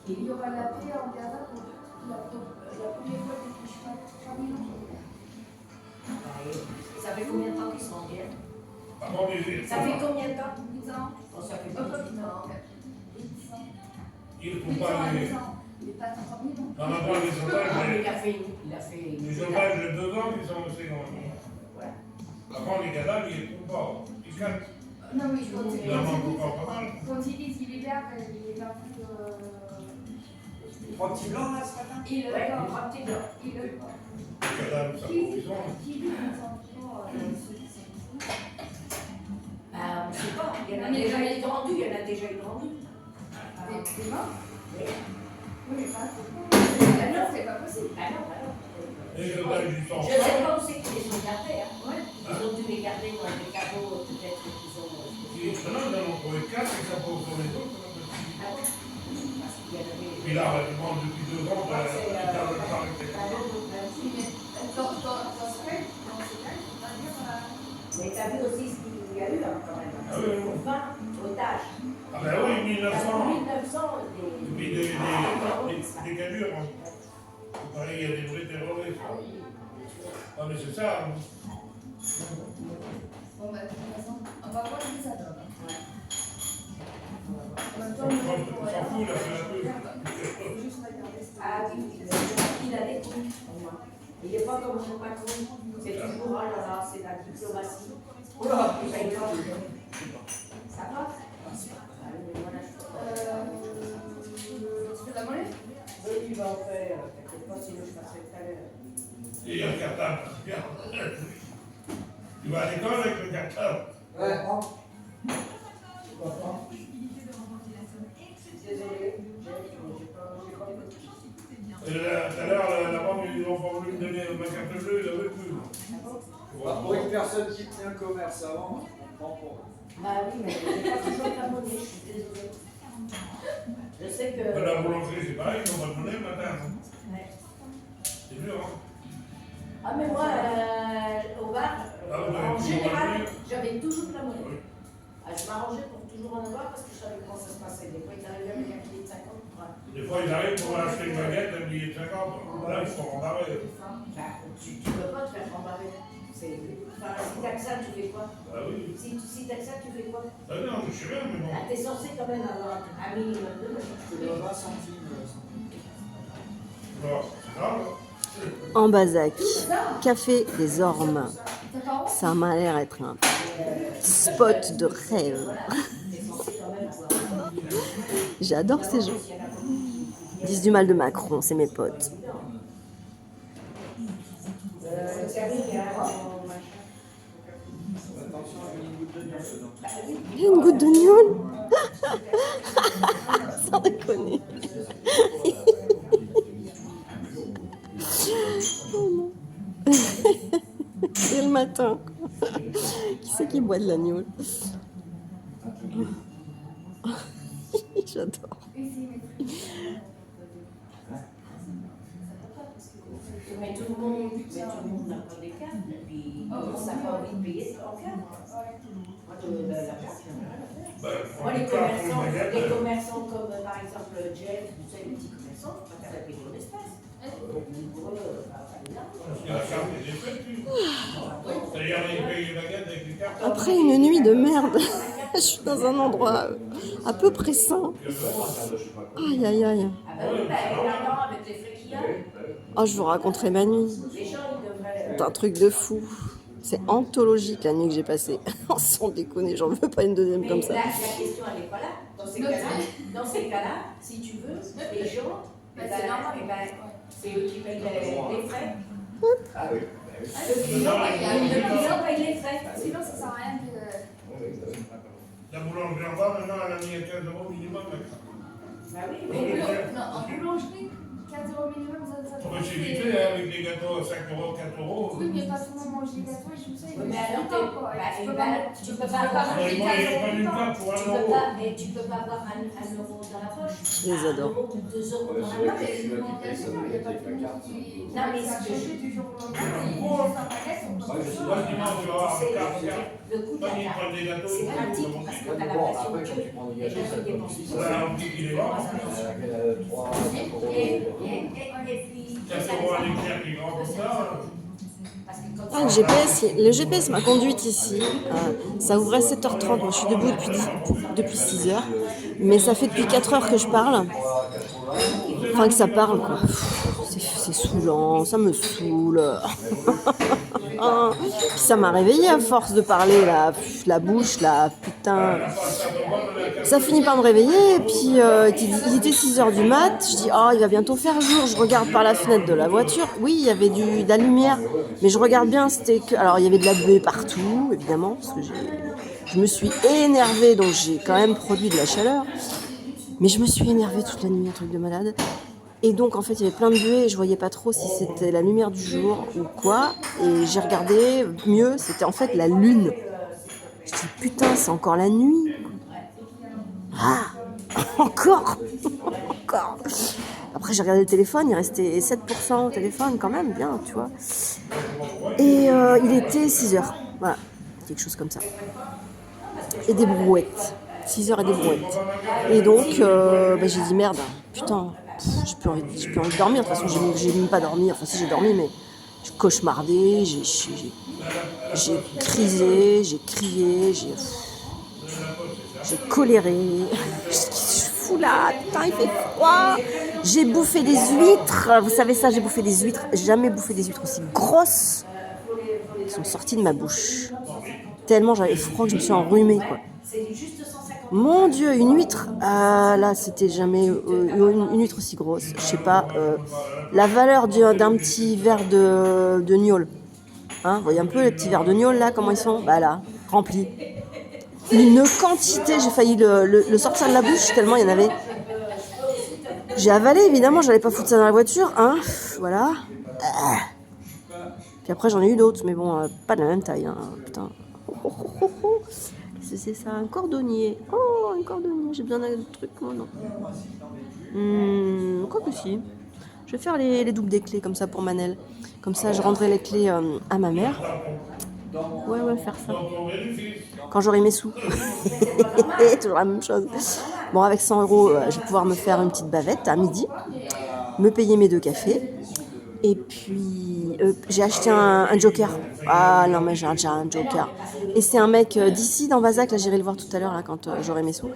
Il y aura la paix en Gaza pour la première fois depuis, je crois, 3000 ans. Ça fait combien de temps qu'ils sont en guerre? Ça fait combien de temps? 8 ans. Oh, ça fait Pas pas 8 ans. Il ne 8 faut ans pas à les. 2 ans. Il n'est pas 30 000 ans. On n'a pas les sauvages, Ah, mais il a fait. les sauvages de 2 ans qui sont restés dans le monde. Ouais. Avant, les cadavres, ils ne trouvent pas. Ils cachent. Non, mais Il en manque encore pas mal. quand ils disent qu'il est là, il est là pour. Trois petits blancs là ce matin. Il le Ouais, corps. trois petits blancs. Il le corps. Les cadavres, ça prouve qu'ils sont. Qui dit qu'on s'en fout, ceux qui sont ici? Bah, on ne sait pas. Il y en a déjà eu rendu. T'es mort? Oui. Oui, mais pas. Ah non, c'est pas possible. Ah non, bah non. Les sauvages du sang. Je ne sais pas où c'est qu'ils les ont gardés. Hein. Ouais. Ils ont dû les garder dans des cadeaux, peut-être qu'ils ont. Maintenant, ils en ont trouvé 4 et ça peut sur les autres. Ah bon? Parce qu'il y en avait. Puis là, il demande depuis 2 ans, il garde le sang avec les Ah non, donc, là, Oui, mais dans ce cas, il ne faut pas dire. mais tu as vu aussi ce qu'il y a eu hein, quand même. Ah oui, oui. 20 otages. Ah ben oui, 1900. 1900, Depuis des galures. Hein. Pareil, il y a des vrais terroristes. Ah oui. Ah mais c'est ça. Hein. Bon, bah, de toute façon, on va voir ce que ça donne. Ouais. En même temps, On s'en fout, là, c'est la pub. faut juste regarder ce que- Ah oui, il a des coups. Il n'est pas comme mon patron. C'est toujours, oh là là, c'est la diplomatie. Oula. Il paye pas. Ça va? Ah oui, mais voilà, Tu fais de la monnaie? oui, tu vas en faire. T'inquiète pas, sinon je passerai tout à l'heure. Et il y a le cartable. Regarde. Tu vas à l'école avec le cartable. Ouais. Désolé, j'ai pas Et là, tout à l'heure, la banque, ils n'ont pas voulu me donner ma carte bleue, ils n'avaient plus. Pour une personne qui tient le commerce avant, on prend pour. Bah oui, mais j'ai pas toujours la monnaie, je suis désolée. Je sais que. La boulangerie, c'est pareil, ils n'ont pas de monnaie le matin. Ouais. C'est dur, hein. Ah, mais moi, au bar, Ah, vous avez en toujours la général, monnaie? j'avais toujours de la monnaie. Oui. Ah, je m'arrangeais pour toujours en avoir parce que je savais comment ça se passait. Des fois, ils arrivaient avec un billet de 50. Ouais. Des fois, ils arrivent pour acheter une baguette, un billet de 50. Là, ils sont rembarrés. Bah, tu peux pas te faire rembarrer. Enfin, si t'as que ça, tu fais quoi? Ah oui. Si t'as que ça, tu fais quoi? Ah non, je sais bien, mais bon. Ah, t'es censé quand même avoir un minimum de monnaie. Je te donne 20 centimes. Bon, c'est grave. En Bazac, café des Ormes. Tes parents? Ça m'a l'air être un spot de rêve. T'es censé quand même avoir. J'adore ces gens. Ils disent du mal de Macron, c'est mes potes. Le service, il y a Attention, Il il y a une goutte de miel dedans. y a une goutte de gnôle. Sans déconner. Oh non. C'est le matin. Qui c'est qui boit de la gnôle? J'adore. Mais tout le monde n'a pas des cartes, et puis on n'a pas envie de payer en carte. Moi, de la carte, il y en a rien à faire. Ben, Moi, les pour une baguette, commerçants comme par exemple Jeff, vous savez, les petits commerçants, je préfère la payer en espèces. Pour eux, parce que la carte est faite, puis. C'est-à-dire, ils payent les baguettes avec les cartes. Après une nuit de merde, je suis dans un endroit à peu près sain. Aïe aïe aïe. Ah bah oui, maintenant, avec les frais qu'il y a, Oh, je vous raconterai ma nuit. les gens, ils devraient. C'est un truc de fou. C'est anthologique la nuit que j'ai passée. Sans déconner, j'en veux pas une deuxième comme ça. La question, elle n'est pas là. Dans ces cas-là, si tu veux, les gens, c'est normal, c'est eux qui payent les frais. Ah oui. Le client paye les frais. Sinon, ça sert à rien que. La boulangerie en bas, maintenant, elle a mis à 15 € minimum la carte. Bah oui, En mais boulangerie, 15 € minimum, ça On va s'éviter, hein, avec des gâteaux à 5 €, 4 €. Oui, mais pas tout le monde mange des gâteaux et tout ça. mais alors, tu peux pas avoir Moi, ils prennent une carte pour 1 tu €. peux pas, mais tu peux pas avoir 1 euro dans la poche. Je les adore. 1 euro ou 2 euros dans la Non, poche. mais il n'y a pas tout le monde qui. Non, mais ça ce que change du jour au lendemain. Ils sont en baguette, on peut Moi, le dimanche, je vais avoir une carte. Le coût de la Ils carte, prennent des gâteaux. c'est pratique parce que tu as l'impression Après, quand tu prends des que les gâteaux, gens ça se coûte dépensent. aussi. Voilà, un petit qui les vend. 3, 4 euros. Et puis, 4 euros à l'éclair qui est grand comme ça. parce que quand Ah, le GPS m'a conduite ici. Ça ouvrait à 7h30. Moi, je suis debout depuis 6h. Mais ça fait depuis 4h que je parle. Enfin, que ça parle, quoi. C'est saoulant. Ça me saoule. Ah, puis ça m'a réveillée à force de parler, là. La bouche, là. Putain. Ça finit par me réveiller. Et puis, il était 6h du mat. Je dis, oh, il va bientôt faire jour. Je regarde par la fenêtre de la voiture. Oui, il y avait de la lumière. Mais je regarde bien, c'était que... Alors, il y avait de la buée partout, évidemment, parce que je me suis énervée, donc j'ai quand même produit de la chaleur. Mais je me suis énervée toute la nuit, un truc de malade. Et donc, en fait, il y avait plein de buée et je voyais pas trop si c'était la lumière du jour ou quoi. Et j'ai regardé mieux, c'était en fait la lune. Je dis, putain, c'est encore la nuit. Ah, encore. Après, j'ai regardé le téléphone, il restait 7% au téléphone, quand même, bien, tu vois. Et il était 6h. Voilà, quelque chose comme ça. Et des brouettes. 6h et des brouettes. Et donc, j'ai dit, merde, putain, j'ai plus envie de dormir. De toute façon, j'ai même pas dormi. Enfin, si, j'ai dormi, mais j'ai cauchemardé, j'ai crisé, j'ai crié, j'ai coléré. Qu'est-ce que je fous là? Putain, il fait froid. J'ai bouffé des huîtres. Vous savez ça, j'ai bouffé des huîtres. J'ai jamais bouffé des huîtres aussi grosses. Elles sont sorties de ma bouche. Tellement j'avais froid que je me suis enrhumée, quoi. Mon Dieu, une huître. Ah, là, c'était jamais une huître aussi grosse. Je sais pas. La valeur d'un petit verre de gnôle. Hein, vous voyez un peu les petits verres de gnôle là, comment ils sont? Bah là, remplis. Une quantité, j'ai failli le sortir de la bouche tellement il y en avait. J'ai avalé, évidemment, j'allais pas foutre ça dans la voiture, hein. Voilà. Puis après j'en ai eu d'autres, mais bon, pas de la même taille, hein. Putain. C'est ça, un cordonnier. Oh, un cordonnier, j'ai besoin d'un truc, moi non. Quoi que si. Je vais faire les doubles des clés comme ça pour Manel. Comme ça, je rendrai les clés à ma mère. Ouais, faire ça. Quand j'aurai mes sous. Toujours la même chose. Bon, avec 100 €, je vais pouvoir me faire une petite bavette à midi, me payer mes 2 cafés. Et puis, j'ai acheté un joker. Ah non, mais j'ai déjà un joker. Et c'est un mec d'ici, dans Vazac, là j'irai le voir tout à l'heure, là, quand j'aurai mes sous,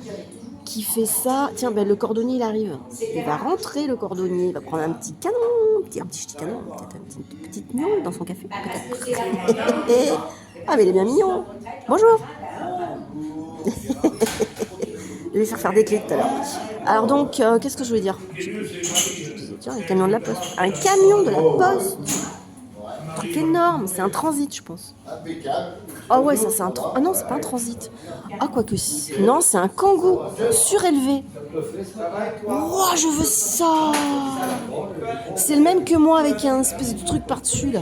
qui fait ça. Tiens, le cordonnier, il arrive. Il va rentrer, le cordonnier. Il va prendre un petit canon, un petit canon, peut-être une petite gnôle dans son café, peut-être. Et... Ah, mais il est bien mignon. Bonjour. Je vais faire des clés tout à l'heure. Alors donc, qu'est-ce que je voulais dire? Tiens, un camion de la poste. Un camion de la poste. Un truc énorme. C'est un transit, je pense. Ah ouais, ça c'est un transit. Ah non, c'est pas un transit. Ah, quoique si. Non, c'est un Kangoo surélevé. Oh, je veux ça. C'est le même que moi avec un espèce de truc par-dessus là.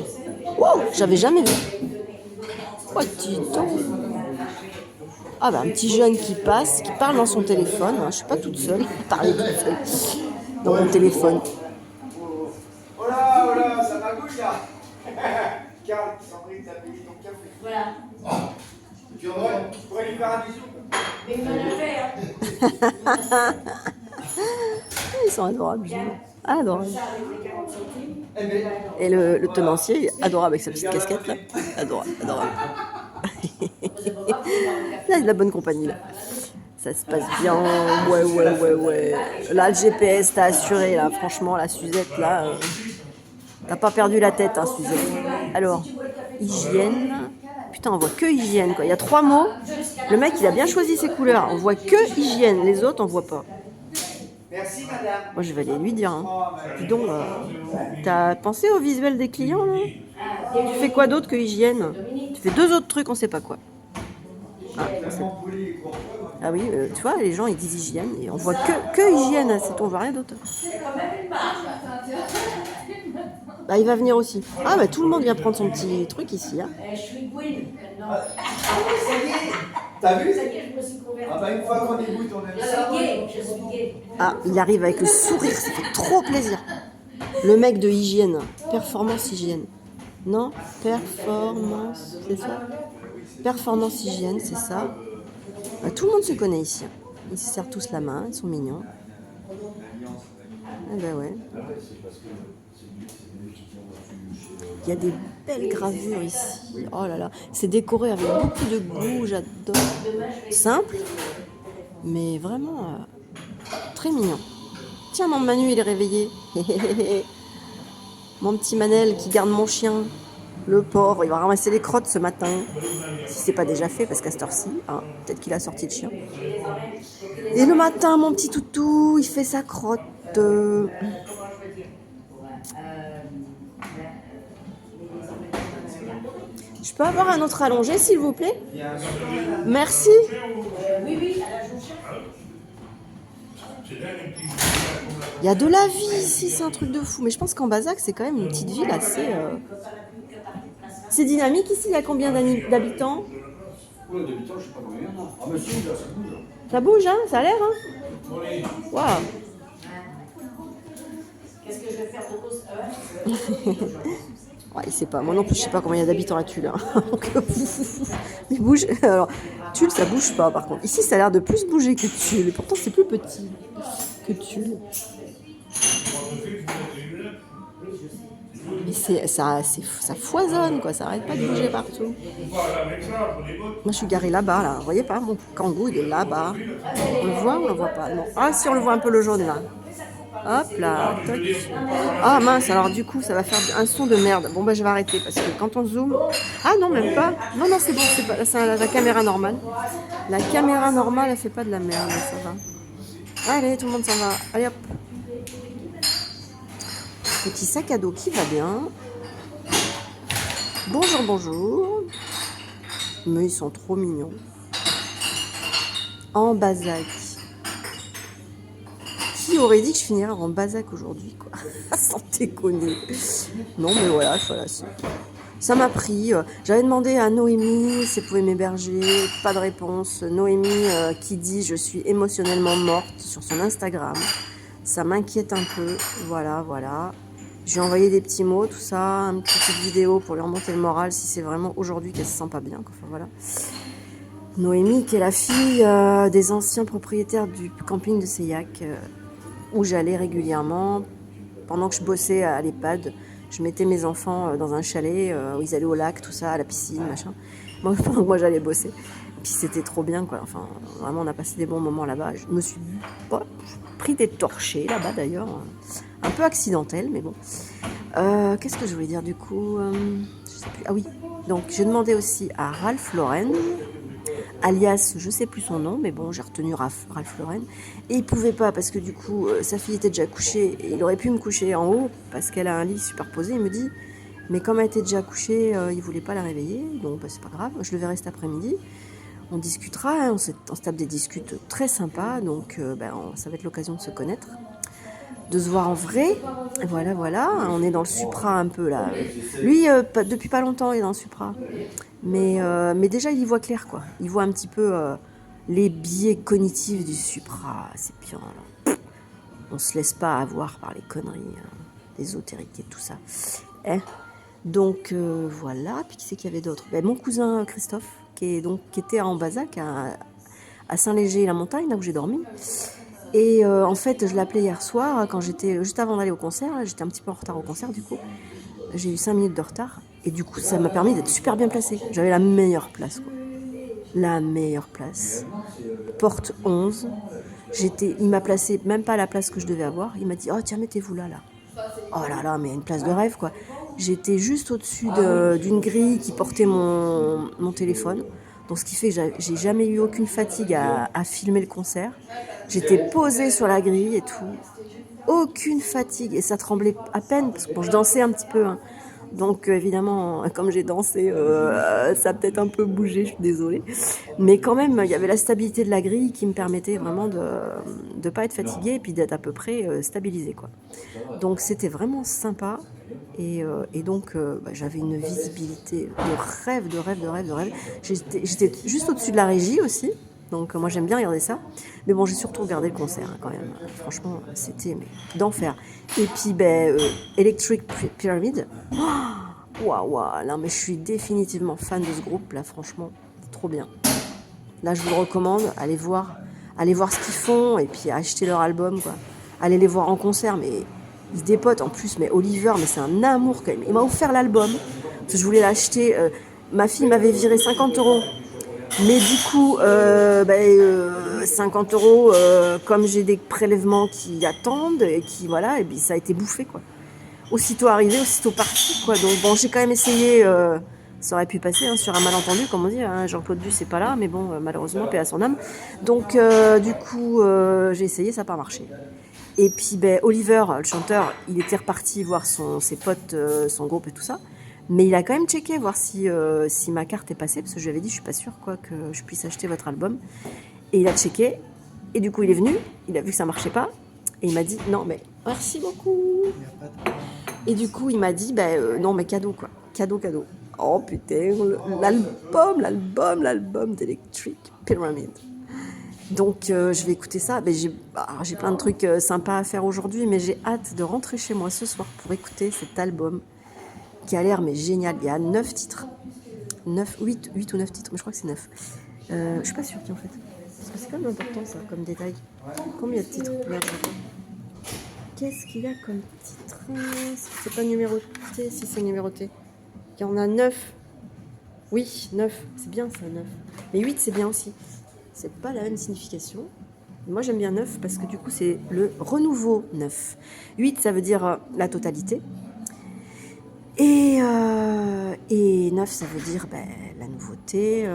Wow, j'avais jamais vu. Oh, dis donc. Ah bah un petit jeune qui passe, qui parle dans son téléphone. Je suis pas toute seule, parler toute seule dans mon téléphone. Oh là, ça magouille là. Carl, Sandrine, t'as payé ton café. Voilà. Tu pourrais lui faire un bisou. Mais il m'en a fait, hein. Ils sont adorables. Adorables. Et le tenancier est adorable avec sa petite casquette là. Adorable. Là, il y a de la bonne compagnie là. Ça se passe bien. Ouais. Là, le GPS t'a assuré là. Franchement, la Suzette là. T'as pas perdu la tête, hein, Suzette. Alors, hygiène. Putain, on voit que hygiène quoi. Il y a 3 mots. Le mec, il a bien choisi ses couleurs. On voit que hygiène. Les autres, on voit pas. Merci madame. Moi, je vais aller lui dire. Hein. Dis donc, t'as pensé au visuel des clients là? Tu fais quoi d'autre que hygiène? Tu fais 2 autres trucs, on sait pas quoi. Ah oui, tu vois, les gens ils disent hygiène et on voit que hygiène, c'est tout, on voit rien d'autre. Bah, il va venir aussi. Ah bah tout le monde vient prendre son petit truc ici. Hein. Je suis Gwyn. Ça y est, t'as vu? Ça y est, je me suis convertie. Ah bah une fois qu'on est goûte, on aime ça. Je suis gay. Ah, il arrive avec le sourire, ça fait trop plaisir. Le mec de hygiène, performance hygiène. Non, performance, c'est ça? Performance hygiène, c'est ça. Tout le monde se connaît ici. Ils se serrent tous la main, ils sont mignons. Ah ben ouais. Il y a des belles gravures ici. Oh là là, c'est décoré avec beaucoup de goût, j'adore. Simple, mais vraiment très mignon. Tiens, mon Manu, il est réveillé. Mon petit Manel qui garde mon chien. Le pauvre, il va ramasser les crottes ce matin. Si c'est pas déjà fait, parce qu'à cette heure-ci, hein, peut-être qu'il a sorti le chien. Et le matin, mon petit toutou, il fait sa crotte. Je peux avoir un autre allongé, s'il vous plaît? Merci. Il y a de la vie ici, c'est un truc de fou. Mais je pense qu'en Bazac, c'est quand même une petite ville assez... C'est dynamique ici, il y a combien d'habitants? Ouais, d'habitants, je sais pas combien il y en a. Ah, mais si, là, ça bouge. Ça bouge, hein? Ça a l'air, hein? Waouh. Qu'est-ce que je vais faire de cause? Ouais, il sait pas. Moi non plus, je sais pas combien il y a d'habitants à Tulle. Hein. Mais bouge. Alors, Tulle, ça bouge pas, par contre. Ici, ça a l'air de plus bouger que Tulle. Et pourtant, c'est plus petit que Tulle. Mais ça foisonne, quoi. Ça arrête pas de bouger partout. Moi, je suis garée là-bas, là. Vous voyez pas? Mon kangou, il est là-bas. On le voit ou on le voit pas? Non. Ah, si, on le voit un peu le jaune, là. Hop là, toc. Ah mince, alors du coup ça va faire un son de merde. Bon bah je vais arrêter parce que quand on zoome... Ah non, même pas. Non, non, c'est bon, c'est la caméra normale. La caméra normale, elle fait pas de la merde, ça va. Allez, tout le monde s'en va. Allez hop. Petit sac à dos qui va bien. Bonjour, bonjour. Mais ils sont trop mignons. En Bazac. Qui aurait dit que je finirais en Bazac aujourd'hui, quoi? Sans déconner. Non, mais voilà, ça m'a pris. J'avais demandé à Noémie si elle pouvait m'héberger. Pas de réponse. Noémie qui dit je suis émotionnellement morte sur son Instagram. Ça m'inquiète un peu. Voilà, voilà. Je lui ai envoyé des petits mots, tout ça, une petite vidéo pour lui remonter le moral si c'est vraiment aujourd'hui qu'elle se sent pas bien. Enfin, voilà. Noémie, qui est la fille des anciens propriétaires du camping de Seillac, où j'allais régulièrement. Pendant que je bossais à l'EHPAD, je mettais mes enfants dans un chalet où ils allaient au lac, tout ça, à la piscine, machin. Bon, pendant que moi j'allais bosser. Puis c'était trop bien, quoi. Enfin, vraiment, on a passé des bons moments là-bas. Je me suis pris des torchés là-bas d'ailleurs. Un peu accidentel, mais bon. Qu'est-ce que je voulais dire du coup? Je sais plus. Ah oui, donc j'ai demandé aussi à Ralph Lauren, alias, je sais plus son nom, mais bon, j'ai retenu Ralph Lauren. Et il pouvait pas, parce que du coup, sa fille était déjà couchée, et il aurait pu me coucher en haut, parce qu'elle a un lit superposé. Il me dit, mais comme elle était déjà couchée, il voulait pas la réveiller, donc bah, c'est pas grave, je le verrai cet après-midi. On discutera, hein, on se tape des discutes très sympas, donc ça va être l'occasion de se connaître, de se voir en vrai. Voilà, voilà, on est dans le Supra un peu là. Lui, depuis pas longtemps, il est dans le Supra. Mais déjà, il y voit clair, quoi. Il voit un petit peu les biais cognitifs du Supra. C'est bien, là. On se laisse pas avoir par les conneries, ésotériques et tout ça. Donc, voilà. Puis qui c'est qu'il y avait d'autre? Mon cousin Christophe, qui était en Bazac, à Saint-Léger-la-Montagne, là où j'ai dormi. Et en fait, je l'appelais hier soir, quand j'étais juste avant d'aller au concert. Là, j'étais un petit peu en retard au concert, du coup. J'ai eu 5 minutes de retard. Et du coup, ça m'a permis d'être super bien placée. J'avais la meilleure place, quoi. La meilleure place. Porte 11. Il m'a placé même pas à la place que je devais avoir. Il m'a dit, oh tiens, mettez-vous là. Oh là là, mais une place de rêve, quoi. J'étais juste au-dessus d'une grille qui portait mon téléphone. Donc ce qui fait que j'ai jamais eu aucune fatigue à filmer le concert. J'étais posée sur la grille et tout. Aucune fatigue. Et ça tremblait à peine, parce que bon, je dansais un petit peu, hein. Donc évidemment, comme j'ai dansé, ça a peut-être un peu bougé, je suis désolée. Mais quand même, il y avait la stabilité de la grille qui me permettait vraiment de ne pas être fatiguée et puis d'être à peu près stabilisée, quoi. Donc c'était vraiment sympa. Et donc j'avais une visibilité de rêve. J'étais juste au-dessus de la régie aussi. Donc moi j'aime bien regarder ça. Mais bon, j'ai surtout regardé le concert, hein, quand même. Franchement, c'était d'enfer. Et puis Electric Pyramid. Waouh, non mais je suis définitivement fan de ce groupe là, franchement. trop bien. Là, je vous le recommande, allez voir ce qu'ils font et puis acheter leur album, quoi. Allez les voir en concert, mais ils se dépotent en plus, mais Oliver, mais c'est un amour quand même. Il m'a offert l'album, parce que je voulais l'acheter, ma fille m'avait viré 50 €. Mais du coup, 50 €, comme j'ai des prélèvements qui attendent, et qui, voilà, et puis ça a été bouffé, quoi. Aussitôt arrivé, aussitôt parti, quoi. Donc bon, j'ai quand même essayé, ça aurait pu passer hein, sur un malentendu, comme on dit, hein. Jean-Claude Duss c'est pas là, mais bon, malheureusement, paix à son âme. Donc du coup, j'ai essayé, ça n'a pas marché. Et puis Oliver, le chanteur, il était reparti voir ses potes, son groupe et tout ça. Mais il a quand même checké, voir si ma carte est passée, parce que je lui avais dit, je suis pas sûre quoi, que je puisse acheter votre album. Et il a checké, et du coup il est venu, il a vu que ça marchait pas, et il m'a dit, non mais merci beaucoup. Et du coup il m'a dit, non mais cadeau quoi, cadeau. Oh putain, l'album d'Electric Pyramid. Donc je vais écouter ça. J'ai plein de trucs sympas à faire aujourd'hui, mais j'ai hâte de rentrer chez moi ce soir pour écouter cet album qui a l'air mais génial. Il y a 9 titres. 8 ou 9 titres, mais je crois que c'est 9. Je suis pas sûre en fait. Parce que c'est quand même important ça, comme détail. Combien il y a de titres? Merde. Qu'est-ce qu'il y a comme titre? C'est pas numéroté, si c'est numéroté. Il y en a 9. Oui, 9. C'est bien ça, 9. Mais 8 c'est bien aussi. C'est pas la même signification. Moi j'aime bien 9 parce que du coup c'est le renouveau 9. 8 ça veut dire la totalité. Et 9 ça veut dire la nouveauté,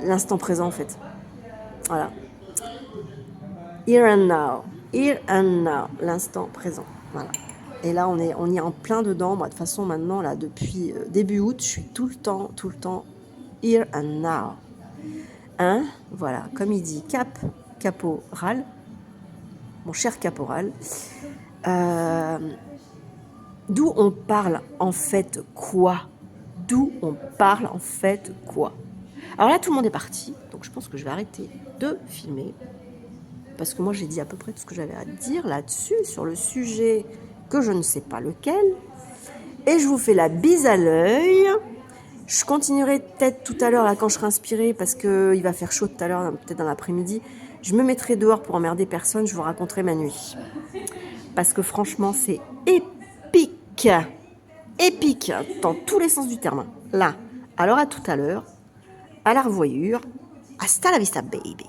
l'instant présent en fait. Voilà. Here and now, l'instant présent. Voilà. Et là on est en plein dedans. Moi de toute façon maintenant là depuis début août je suis tout le temps here and now. Hein? Voilà, comme il dit caporal, mon cher caporal. D'où on parle en fait quoi? Alors là tout le monde est parti, donc je pense que je vais arrêter de filmer. Parce que moi j'ai dit à peu près tout ce que j'avais à dire là-dessus, sur le sujet que je ne sais pas lequel. Et je vous fais la bise à l'œil. Je continuerai peut-être tout à l'heure là quand je serai inspirée parce qu'il va faire chaud tout à l'heure, peut-être dans l'après-midi. Je me mettrai dehors pour emmerder personne, je vous raconterai ma nuit. Parce que franchement c'est épique dans tous les sens du terme. Là, alors à tout à l'heure, à la revoyure, hasta la vista baby.